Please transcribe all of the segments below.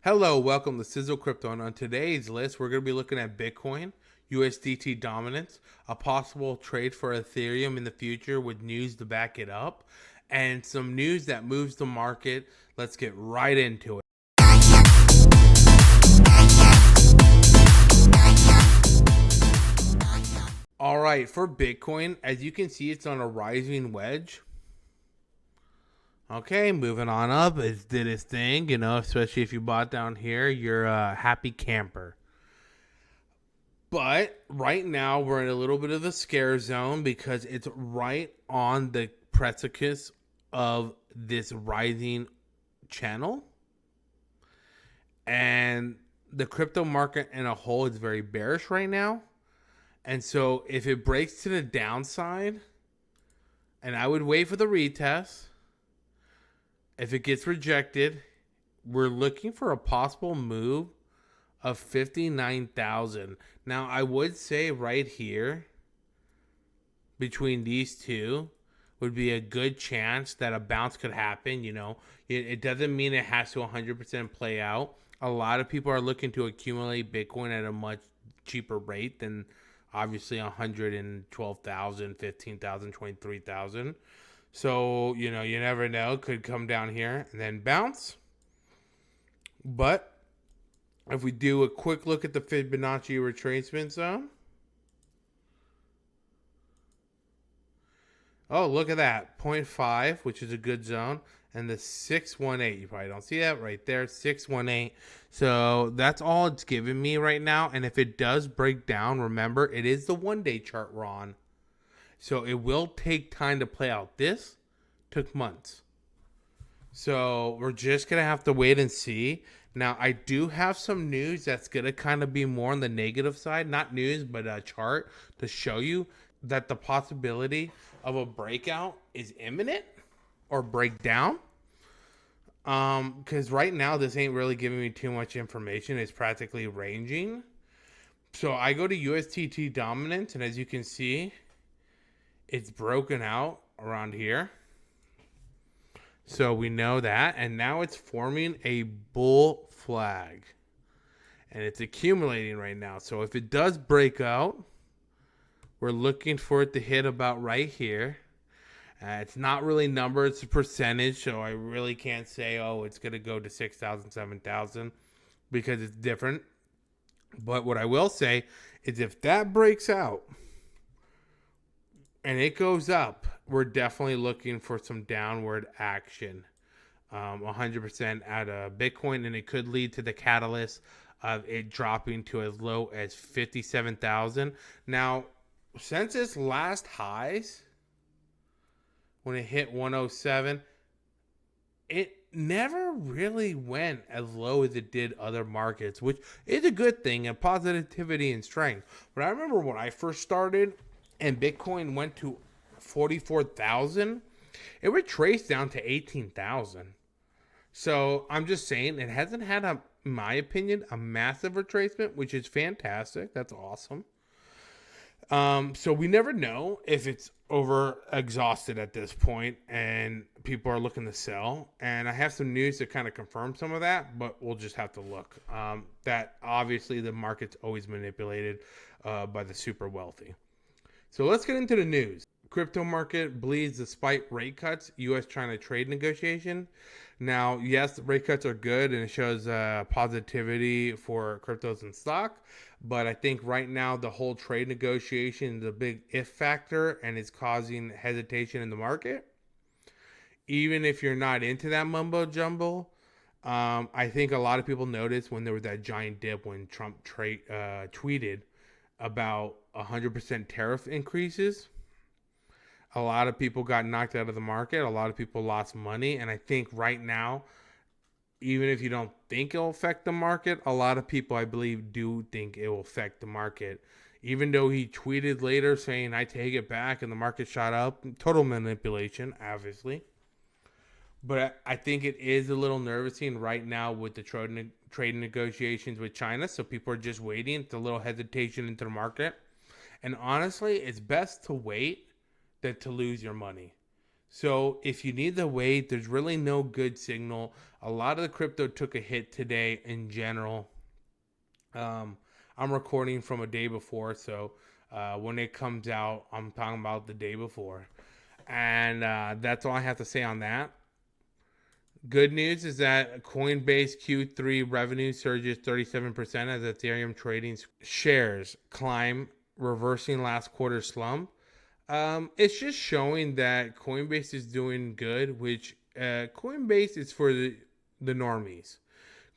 Hello, welcome to Sizzle Crypto. And on today's list, we're going to be looking at Bitcoin, USDT dominance, a possible trade for Ethereum in the future with news to back it up, and some news that moves the market. Let's get right into it. All right, for Bitcoin, as you can see, it's on a rising wedge. Okay, moving on up. It did its thing, especially if you bought down here, you're a happy camper. But right now, we're in a little bit of the scare zone because it's right on the precipice of this rising channel. And the crypto market in a whole is very bearish right now. And so if it breaks to the downside, and I would wait for the retest, if it gets rejected, we're looking for a possible move of 59,000. Now, I would say right here, between these two, would be a good chance that a bounce could happen. It doesn't mean it has to 100% play out. A lot of people are looking to accumulate Bitcoin at a much cheaper rate than obviously 112,000, 15,000, 23,000. So, you never know. Could come down here and then bounce. But if we do a quick look at the Fibonacci retracement zone. Oh, look at that. 0.5, which is a good zone. And the 618. You probably don't see that right there. 618. So that's all it's giving me right now. And if it does break down, remember, it is the 1-day chart we're on. So it will take time to play out. This took months. So we're just going to have to wait and see. Now, I do have some news that's going to kind of be more on the negative side. Not news, but a chart to show you that the possibility of a breakout is imminent or breakdown. Because right now, this ain't really giving me too much information. It's practically ranging. So I go to USDT dominance, and as you can see, it's broken out around here. So we know that. And now it's forming a bull flag. And it's accumulating right now. So if it does break out, we're looking for it to hit about right here. It's not really numbered. It's a percentage. So I really can't say, it's going to go to 6,000, 7,000 because it's different. But what I will say is if that breaks out, and it goes up, we're definitely looking for some downward action. 100% out of Bitcoin, and it could lead to the catalyst of it dropping to as low as 57,000. Now, since its last highs, when it hit 107, it never really went as low as it did other markets, which is a good thing and positivity and strength. But I remember when I first started, and Bitcoin went to 44,000, it retraced down to 18,000. So I'm just saying it hasn't had, in my opinion, a massive retracement, which is fantastic. That's awesome. So we never know if it's over exhausted at this point and people are looking to sell. And I have some news to kind of confirm some of that, but we'll just have to look. That obviously the market's always manipulated by the super wealthy. So let's get into the news. Crypto market bleeds despite rate cuts, U.S.-China trade negotiation. Now, yes, the rate cuts are good and it shows positivity for cryptos and stock. But I think right now the whole trade negotiation is a big if factor and it's causing hesitation in the market. Even if you're not into that mumbo jumbo, I think a lot of people noticed when there was that giant dip when Trump tweeted about 100% tariff increases. A lot of people got knocked out of the market. A lot of people lost money. And I think right now, even if you don't think it'll affect the market, a lot of people, I believe, do think it will affect the market. Even though he tweeted later saying, I take it back, and the market shot up. Total manipulation, obviously. But I think it is a little nervousing right now with the trade negotiations with China. So people are just waiting. It's a little hesitation into the market. And honestly, it's best to wait than to lose your money. So if you need to wait, there's really no good signal. A lot of the crypto took a hit today in general. Um, I'm recording from a day before, so when it comes out, I'm talking about the day before. And that's all I have to say on that. Good news is that Coinbase Q3 revenue surges 37% as Ethereum trading shares climb, reversing last quarter's slump. It's just showing that Coinbase is doing good, which Coinbase is for the normies.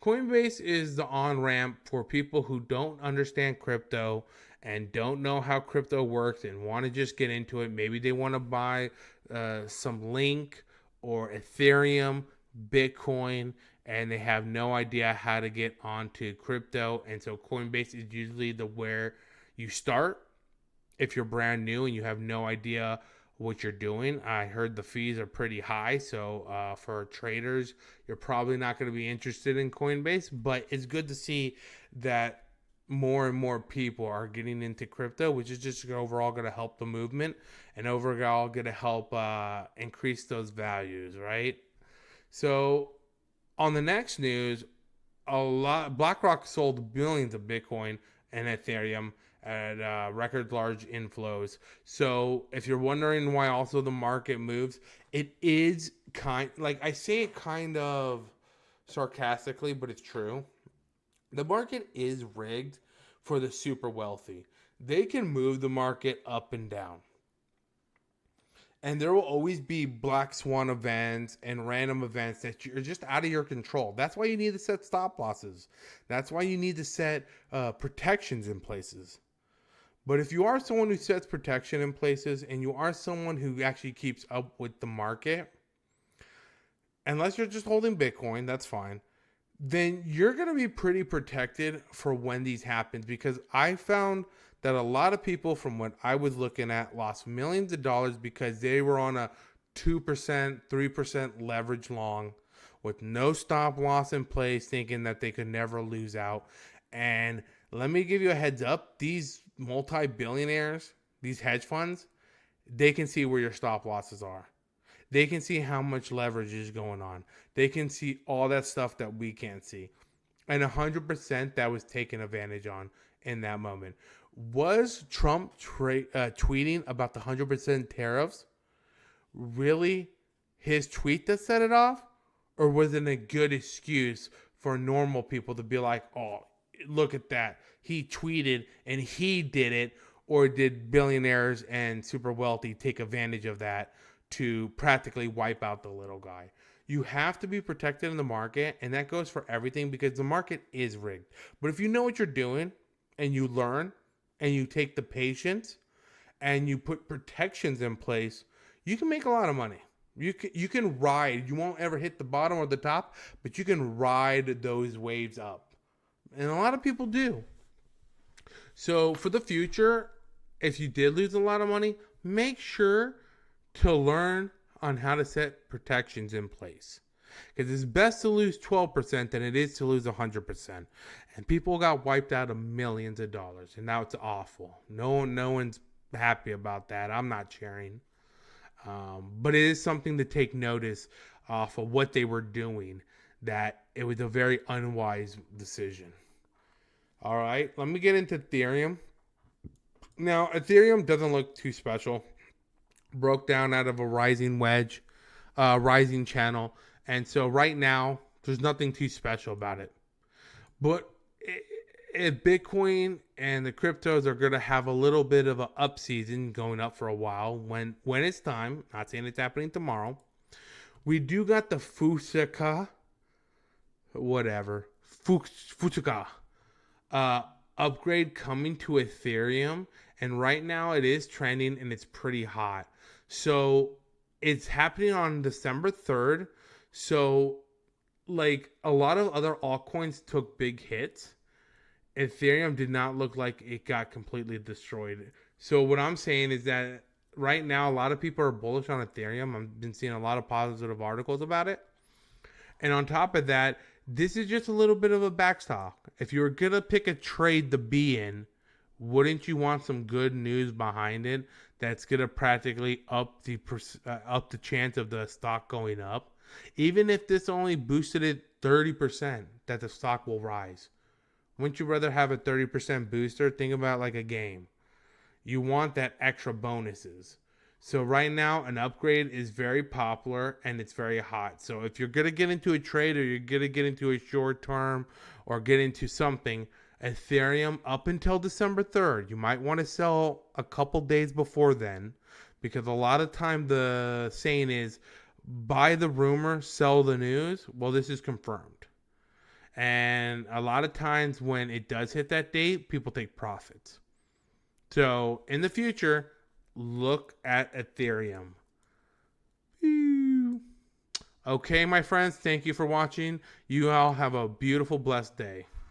Coinbase is the on ramp for people who don't understand crypto and don't know how crypto works and want to just get into it. Maybe they want to buy some Link or Ethereum, Bitcoin, and they have no idea how to get onto crypto. And so Coinbase is usually the where you start if you're brand new and you have no idea what you're doing. I heard the fees are pretty high, so for traders, you're probably not going to be interested in Coinbase. But it's good to see that more and more people are getting into crypto, which is just overall going to help the movement and overall going to help increase those values, right? So on the next news, BlackRock sold billions of Bitcoin and Ethereum at record large inflows. So if you're wondering why also the market moves, it is I say it kind of sarcastically, but it's true. The market is rigged for the super wealthy. They can move the market up and down. And there will always be black swan events and random events that are just out of your control. That's why you need to set stop losses. That's why you need to set protections in places. But if you are someone who sets protection in places and you are someone who actually keeps up with the market, unless you're just holding Bitcoin, that's fine, then you're going to be pretty protected for when these happen, because I found that a lot of people from what I was looking at lost millions of dollars because they were on a 2%, 3% leverage long with no stop loss in place, thinking that they could never lose out. And let me give you a heads up. These multi-billionaires, these hedge funds, they can see where your stop losses are. They can see how much leverage is going on. They can see all that stuff that we can't see. And 100% that was taken advantage on in that moment. Was Trump tweeting about the 100% tariffs really his tweet that set it off? Or was it a good excuse for normal people to be like, oh, look at that. He tweeted and he did it? Or did billionaires and super wealthy take advantage of that to practically wipe out the little guy? You have to be protected in the market, and that goes for everything because the market is rigged. But if you know what you're doing and you learn and you take the patience and you put protections in place, you can make a lot of money. You can ride. You won't ever hit the bottom or the top, but you can ride those waves up. And a lot of people do. So for the future, if you did lose a lot of money, make sure to learn on how to set protections in place. Because it's best to lose 12% than it is to lose 100%. And people got wiped out of millions of dollars. And now it's awful. No one's happy about that. I'm not cheering. But it is something to take notice off of what they were doing, that it was a very unwise decision. All right, let me get into Ethereum. Now, Ethereum doesn't look too special. Broke down out of a rising wedge, rising channel. And so right now, there's nothing too special about it. But if Bitcoin and the cryptos are going to have a little bit of an up season going up for a while, when it's time, not saying it's happening tomorrow, we do got the Fusuka upgrade coming to Ethereum. And right now it is trending and it's pretty hot. So it's happening on December 3rd. So like a lot of other altcoins took big hits. Ethereum did not look like it got completely destroyed. So what I'm saying is that right now a lot of people are bullish on Ethereum. I've been seeing a lot of positive articles about it. And on top of that, this is just a little bit of a backstop. If you were going to pick a trade to be in wouldn't you want some good news behind it that's gonna practically up the chance of the stock going up? Even if this only boosted it 30%, that the stock will rise. Wouldn't you rather have a 30% booster? Think about like a game. You want that extra bonuses. So right now, an upgrade is very popular and it's very hot. So if you're gonna get into a trade or you're gonna get into a short term or get into something, Ethereum up until December 3rd, you might want to sell a couple days before then, because a lot of time the saying is buy the rumor, sell the news. Well, this is confirmed. And a lot of times when it does hit that date, people take profits. So in the future, look at Ethereum. Okay, my friends, thank you for watching. You all have a beautiful, blessed day.